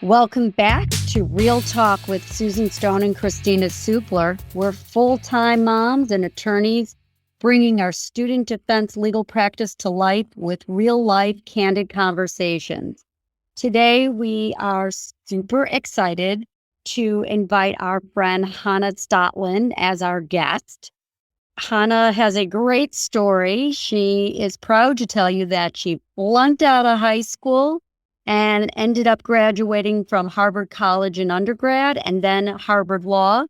Welcome back to Real Talk with Susan Stone and Kristina Supler. We're full-time moms and attorneys bringing our student defense legal practice to life with real-life candid conversations. Today, we are super excited to invite our friend Hanna Stotland as our guest. Hanna has a great story. She is proud to tell you that she flunked out of high school and ended up graduating from Harvard College in undergrad and then Harvard Law.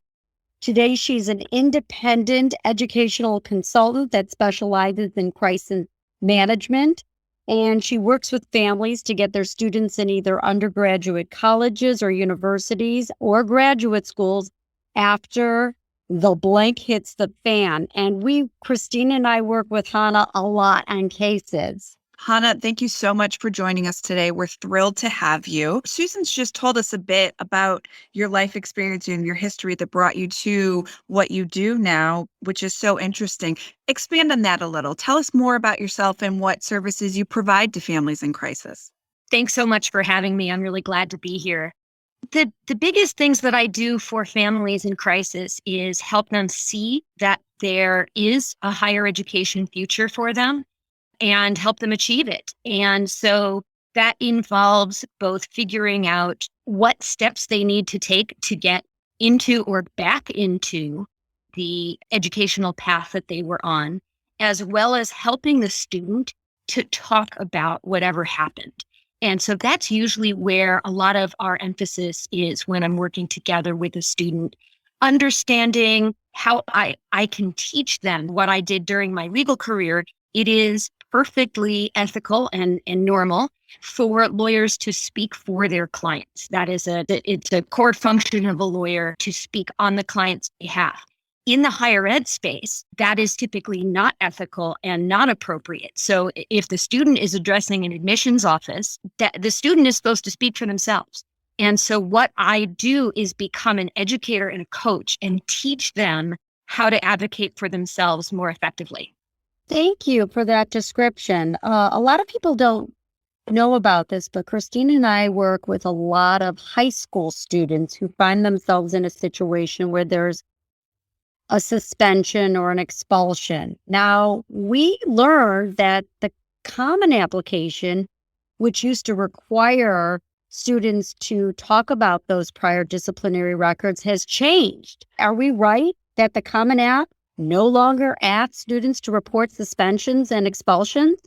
Today, she's an independent educational consultant that specializes in crisis management, and she works with families to get their students in either undergraduate colleges or universities or graduate schools after the blank hits the fan. And Kristina and I work with Hanna a lot on cases. Hanna, thank you so much for joining us today. We're thrilled to have you. Susan's just told us a bit about your life experience and your history that brought you to what you do now, which is so interesting. Expand on that a little. Tell us more about yourself and what services you provide to families in crisis. Thanks so much for having me. I'm really glad to be here. The biggest things that I do for families in crisis is help them see that there is a higher education future for them and help them achieve it. And so that involves both figuring out what steps they need to take to get into or back into the educational path that they were on, as well as helping the student to talk about whatever happened. And so that's usually where a lot of our emphasis is when I'm working together with a student, understanding how I can teach them what I did during my legal career. It is perfectly ethical and normal for lawyers to speak for their clients. It's a core function of a lawyer to speak on the client's behalf. In the higher ed space, that is typically not ethical and not appropriate. So if the student is addressing an admissions office, the student is supposed to speak for themselves. And so what I do is become an educator and a coach and teach them how to advocate for themselves more effectively. Thank you for that description. A lot of people don't know about this, but Kristina and I work with a lot of high school students who find themselves in a situation where there's a suspension or an expulsion. Now, we learned that the common application, which used to require students to talk about those prior disciplinary records, has changed. Are we right that the Common App no longer asks students to report suspensions and expulsions?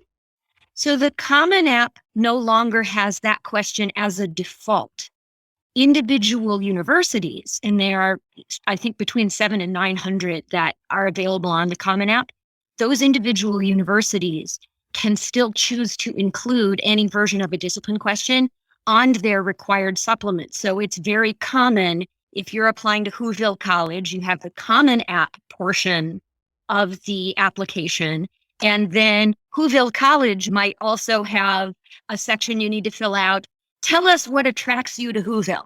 So the Common App no longer has that question as a default. Individual universities, and there are, I think, between 700 and 900 that are available on the Common App, those individual universities can still choose to include any version of a discipline question on their required supplement. So it's very common. If you're applying to Whoville College, you have the Common App portion of the application. And then Whoville College might also have a section you need to fill out. Tell us what attracts you to Whoville.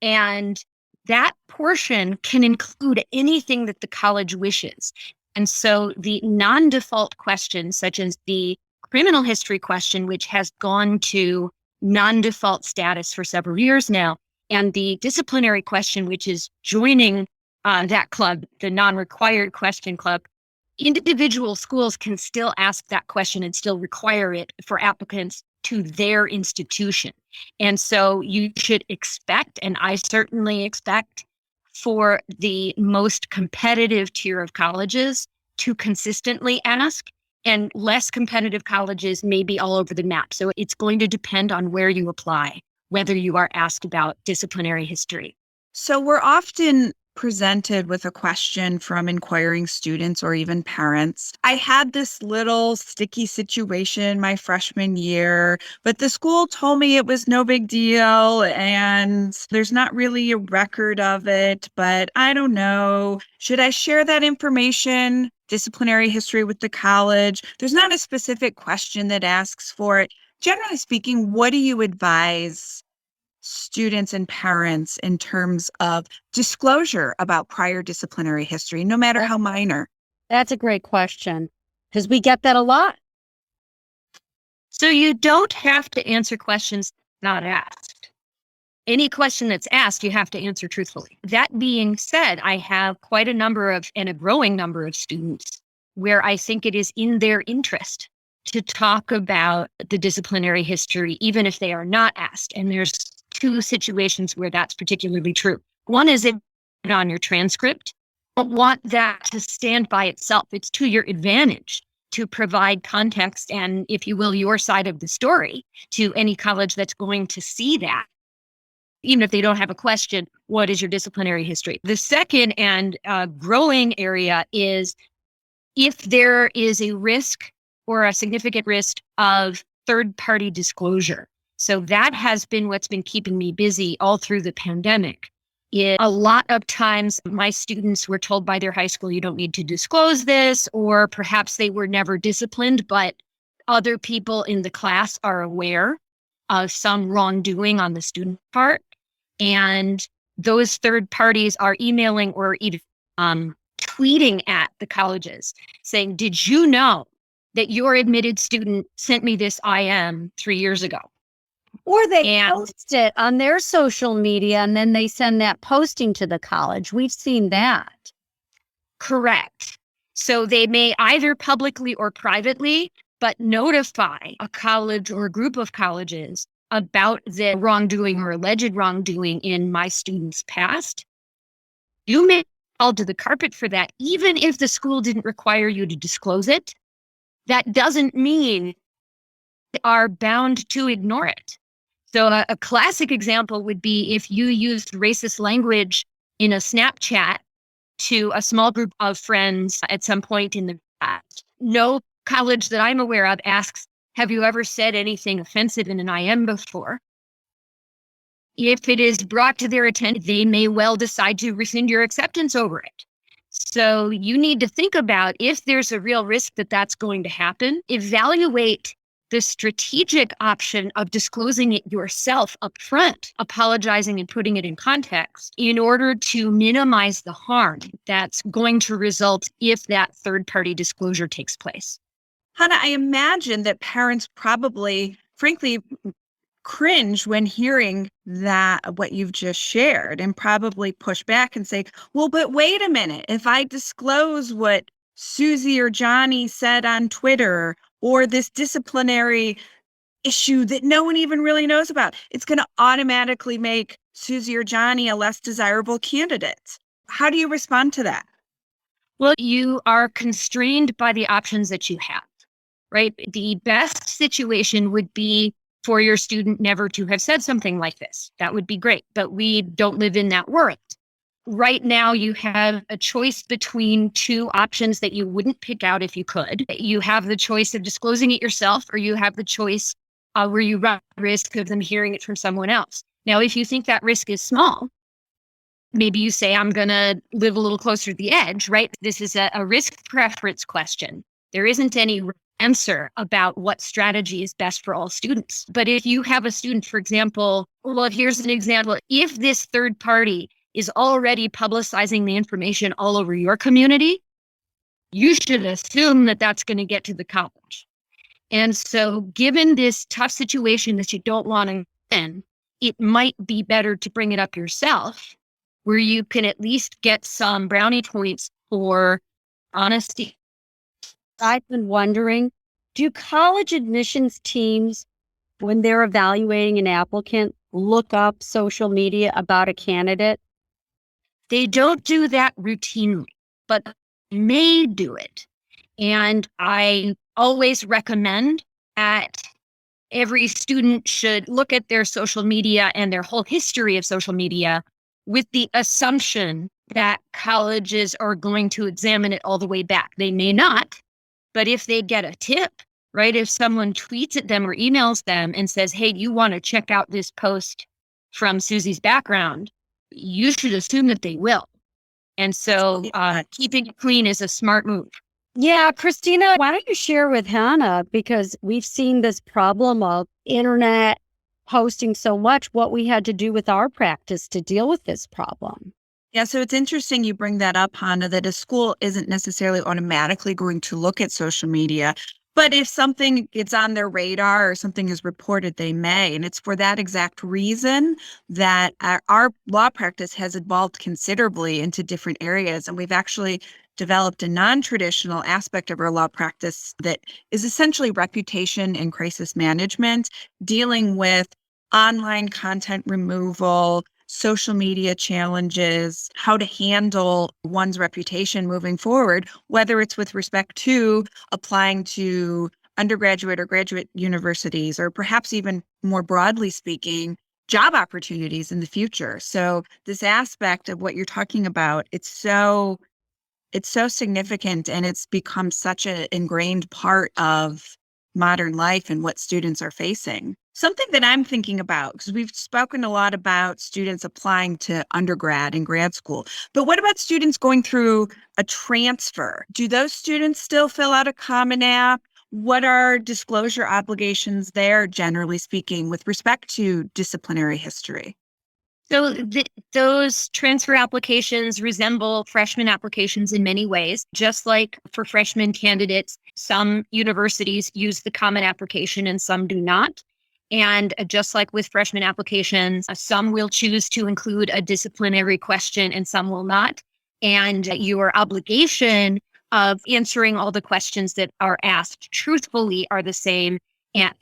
And that portion can include anything that the college wishes. And so the non-default questions, such as the criminal history question, which has gone to non-default status for several years now, and the disciplinary question, which is joining that club, the non-required question club, individual schools can still ask that question and still require it for applicants to their institution. And so you should expect, and I certainly expect, for the most competitive tier of colleges to consistently ask, and less competitive colleges may be all over the map. So it's going to depend on where you apply, whether you are asked about disciplinary history. So we're often presented with a question from inquiring students or even parents. I had this little sticky situation my freshman year, but the school told me it was no big deal and there's not really a record of it, but I don't know. Should I share that information, disciplinary history, with the college? There's not a specific question that asks for it. Generally speaking, what do you advise students and parents in terms of disclosure about prior disciplinary history, no matter how minor? That's a great question, because we get that a lot. So you don't have to answer questions not asked. Any question that's asked, you have to answer truthfully. That being said, I have quite a number of, and a growing number of students where I think it is in their interest to talk about the disciplinary history, even if they are not asked. And there's two situations where that's particularly true. One is if on your transcript, but want that to stand by itself. It's to your advantage to provide context and, if you will, your side of the story to any college that's going to see that. Even if they don't have a question, what is your disciplinary history? The second and growing area is if there is a risk or a significant risk of third-party disclosure. So that has been what's been keeping me busy all through the pandemic. A lot of times my students were told by their high school, you don't need to disclose this, or perhaps they were never disciplined, but other people in the class are aware of some wrongdoing on the student part. And those third parties are emailing or even tweeting at the colleges saying, did you know that your admitted student sent me this IM 3 years ago? Or they post it on their social media and then they send that posting to the college. We've seen that. Correct. So they may either publicly or privately, but notify a college or a group of colleges about the wrongdoing or alleged wrongdoing in my student's past. You may be called to the carpet for that, even if the school didn't require you to disclose it. That doesn't mean they are bound to ignore it. So a classic example would be if you used racist language in a Snapchat to a small group of friends at some point in the past. No college that I'm aware of asks, have you ever said anything offensive in an IM before? If it is brought to their attention, they may well decide to rescind your acceptance over it. So you need to think about if there's a real risk that that's going to happen, evaluate the strategic option of disclosing it yourself up front, apologizing and putting it in context in order to minimize the harm that's going to result if that third-party disclosure takes place. Hanna, I imagine that parents probably, frankly, cringe when hearing that, what you've just shared, and probably push back and say, well, but wait a minute, if I disclose what Susie or Johnny said on Twitter, or this disciplinary issue that no one even really knows about, it's going to automatically make Susie or Johnny a less desirable candidate. How do you respond to that? Well, you are constrained by the options that you have, right? The best situation would be for your student never to have said something like this. That would be great, but we don't live in that world. Right now, you have a choice between two options that you wouldn't pick out if you could. You have the choice of disclosing it yourself, or you have the choice where you run the risk of them hearing it from someone else. Now, if you think that risk is small, maybe you say, I'm going to live a little closer to the edge, right? This is a risk preference question. There isn't any answer about what strategy is best for all students. But if you have a student, for example, well, here's an example. If this third party is already publicizing the information all over your community, you should assume that that's going to get to the college. And so given this tough situation that you don't want to in, it might be better to bring it up yourself, where you can at least get some brownie points for honesty. I've been wondering, do college admissions teams, when they're evaluating an applicant, look up social media about a candidate? They don't do that routinely, but may do it. And I always recommend that every student should look at their social media and their whole history of social media with the assumption that colleges are going to examine it all the way back. They may not, but if they get a tip, right, if someone tweets at them or emails them and says, hey, you want to check out this post from Susie's background, you should assume that they will. And so keeping it clean is a smart move. Yeah, Kristina, why don't you share with Hanna, because we've seen this problem of internet posting so much, what we had to do with our practice to deal with this problem. Yeah, so it's interesting you bring that up, Hanna, that a school isn't necessarily automatically going to look at social media. But if something gets on their radar or something is reported, they may. And it's for that exact reason that our law practice has evolved considerably into different areas. And we've actually developed a non-traditional aspect of our law practice that is essentially reputation and crisis management, dealing with online content removal, social media challenges, how to handle one's reputation moving forward, whether it's with respect to applying to undergraduate or graduate universities, or perhaps even more broadly speaking, job opportunities in the future. So this aspect of what you're talking about, it's so significant, and it's become such an ingrained part of modern life and what students are facing. Something that I'm thinking about, because we've spoken a lot about students applying to undergrad and grad school, but what about students going through a transfer? Do those students still fill out a Common App? What are disclosure obligations there, generally speaking, with respect to disciplinary history? So those transfer applications resemble freshman applications in many ways. Just like for freshman candidates, some universities use the common application and some do not. And just like with freshman applications, some will choose to include a disciplinary question and some will not. And your obligation of answering all the questions that are asked truthfully are the same,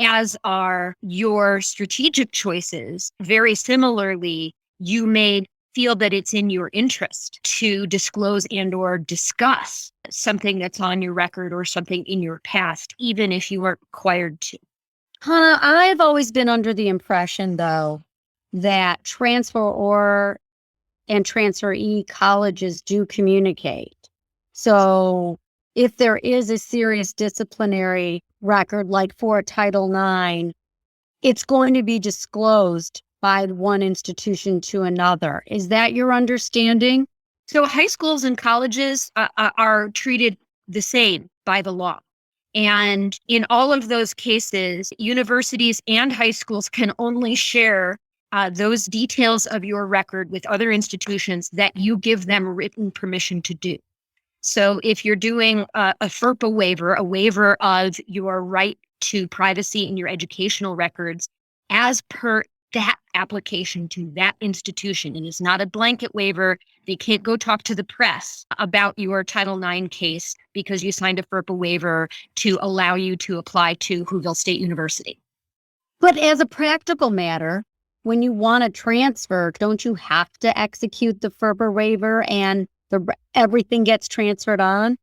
as are your strategic choices. Very similarly, you may feel that it's in your interest to disclose and or discuss something that's on your record or something in your past, even if you weren't required to. Hanna, I've always been under the impression, though, that transfer and transferee colleges do communicate. So if there is a serious disciplinary record, like for a Title IX, it's going to be disclosed by one institution to another. Is that your understanding? So high schools and colleges are treated the same by the law. And in all of those cases, universities and high schools can only share those details of your record with other institutions that you give them written permission to do. So if you're doing a FERPA waiver, a waiver of your right to privacy in your educational records, as per that application to that institution, and it's not a blanket waiver, they can't go talk to the press about your Title IX case because you signed a FERPA waiver to allow you to apply to Whoville State University. But as a practical matter, when you want to transfer, don't you have to execute the FERPA waiver and everything gets transferred on?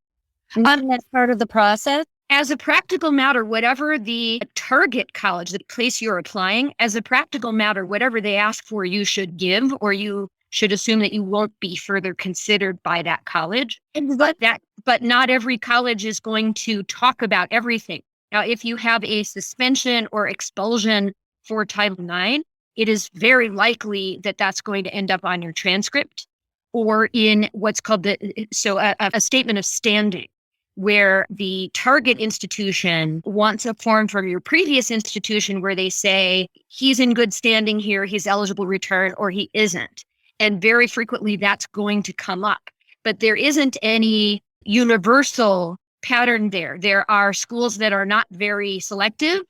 Isn't that part of the process? As a practical matter, whatever the target college, the place you're applying, as a practical matter, whatever they ask for, you should give, or you should assume that you won't be further considered by that college. But not every college is going to talk about everything. Now, if you have a suspension or expulsion for Title IX, it is very likely that that's going to end up on your transcript or in what's called a statement of standing, where the target institution wants a form from your previous institution where they say, he's in good standing here, he's eligible to return, or he isn't. And very frequently that's going to come up. But there isn't any universal pattern there. There are schools that are not very selective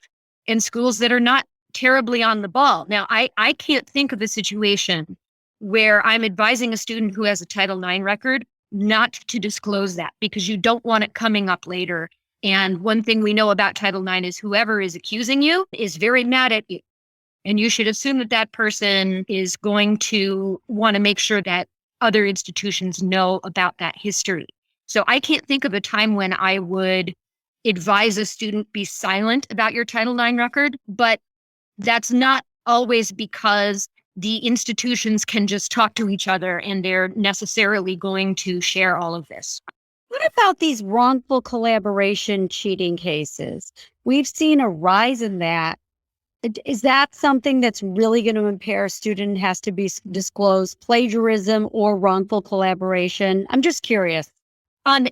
and schools that are not terribly on the ball. Now, I can't think of a situation where I'm advising a student who has a Title IX record not to disclose that, because you don't want it coming up later. And one thing we know about Title IX is whoever is accusing you is very mad at you. And you should assume that that person is going to want to make sure that other institutions know about that history. So I can't think of a time when I would advise a student be silent about your Title IX record, but that's not always because the institutions can just talk to each other and they're necessarily going to share all of this. What about these wrongful collaboration cheating cases? We've seen a rise in that. Is that something that's really going to impair a student, has to be disclosed, plagiarism or wrongful collaboration? I'm just curious.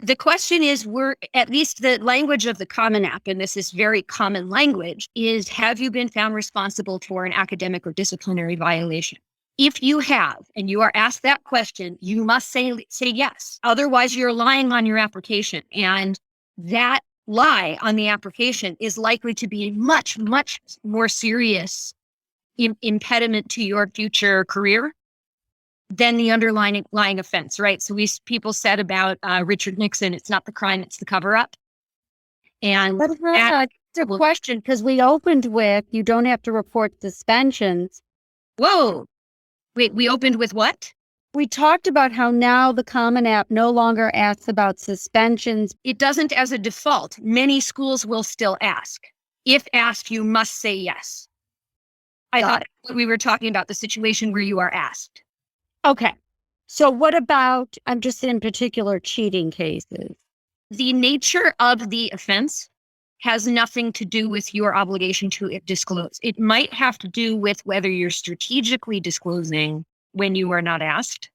The question is, at least the language of the Common App, and this is very common language, is have you been found responsible for an academic or disciplinary violation? If you have, and you are asked that question, you must say yes. Otherwise, you're lying on your application. And that lie on the application is likely to be a much, much more serious impediment to your future career than the underlying offense, right? So people said about Richard Nixon, it's not the crime, it's the cover-up. And But it's a question, because we opened with, you don't have to report suspensions. Whoa. Wait, we opened with what? We talked about how now the Common App no longer asks about suspensions. It doesn't as a default. Many schools will still ask. If asked, you must say yes. I thought we were talking about the situation where you are asked. Okay. So what about, I'm just in particular, cheating cases? The nature of the offense has nothing to do with your obligation to disclose. It might have to do with whether you're strategically disclosing when you are not asked,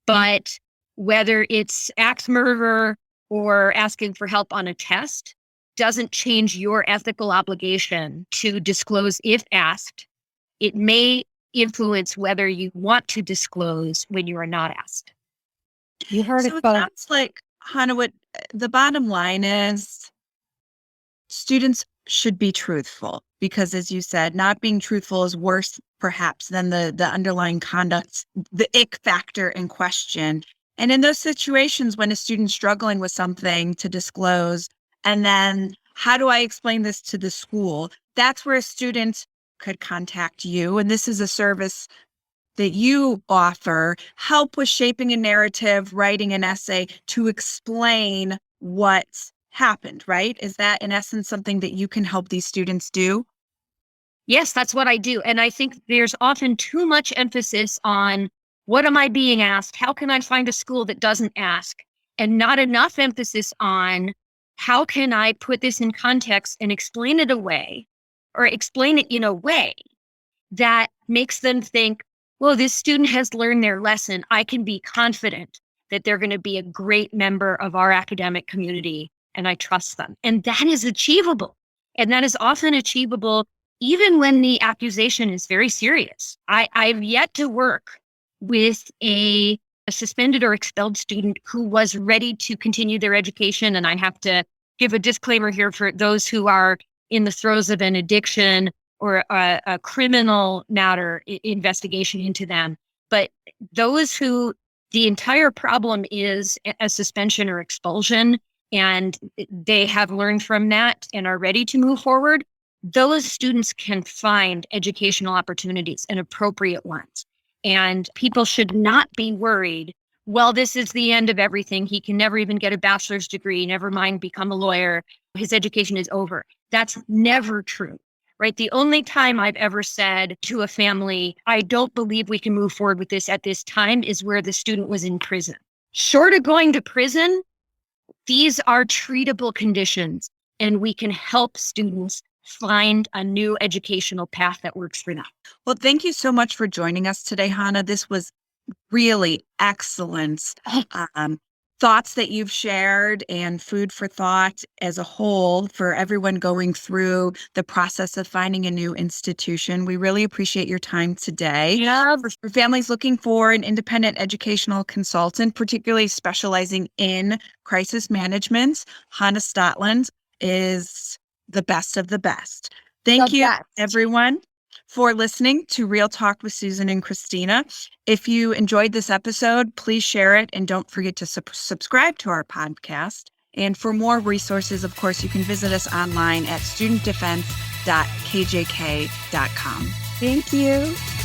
but whether it's axe murder or asking for help on a test doesn't change your ethical obligation to disclose if asked. It may influence whether you want to disclose when you are not asked. You heard So it, it but sounds like, Hanna, what the bottom line is, students should be truthful because, as you said, not being truthful is worse perhaps than the underlying conduct, the ick factor in question. And in those situations when a student's struggling with something to disclose, and then how do I explain this to the school? That's where a student could contact you. And this is a service that you offer, help with shaping a narrative, writing an essay to explain what happened, right? Is that in essence something that you can help these students do? Yes, that's what I do. And I think there's often too much emphasis on what am I being asked? How can I find a school that doesn't ask? And not enough emphasis on how can I put this in context and explain it away, or explain it in a way that makes them think, well, this student has learned their lesson. I can be confident that they're going to be a great member of our academic community, and I trust them. And that is achievable. And that is often achievable even when the accusation is very serious. I've yet to work with a suspended or expelled student who was ready to continue their education. And I have to give a disclaimer here for those who are in the throes of an addiction or a criminal matter investigation into them. But those who the entire problem is a suspension or expulsion, and they have learned from that and are ready to move forward, those students can find educational opportunities and appropriate ones. And people should not be worried, well, this is the end of everything. He can never even get a bachelor's degree, never mind become a lawyer. His education is over. That's never true, right? The only time I've ever said to a family, I don't believe we can move forward with this at this time, is where the student was in prison. Short of going to prison, these are treatable conditions, and we can help students find a new educational path that works for them. Well, thank you so much for joining us today, Hanna. This was really excellent thoughts that you've shared and food for thought as a whole for everyone going through the process of finding a new institution. We really appreciate your time today. Yeah. For families looking for an independent educational consultant, particularly specializing in crisis management, Hanna Stotland is the best of the best. Thank you, everyone, for listening to Real Talk with Susan and Kristina. If you enjoyed this episode, please share it and don't forget to subscribe to our podcast. And for more resources, of course, you can visit us online at studentdefense.kjk.com. Thank you.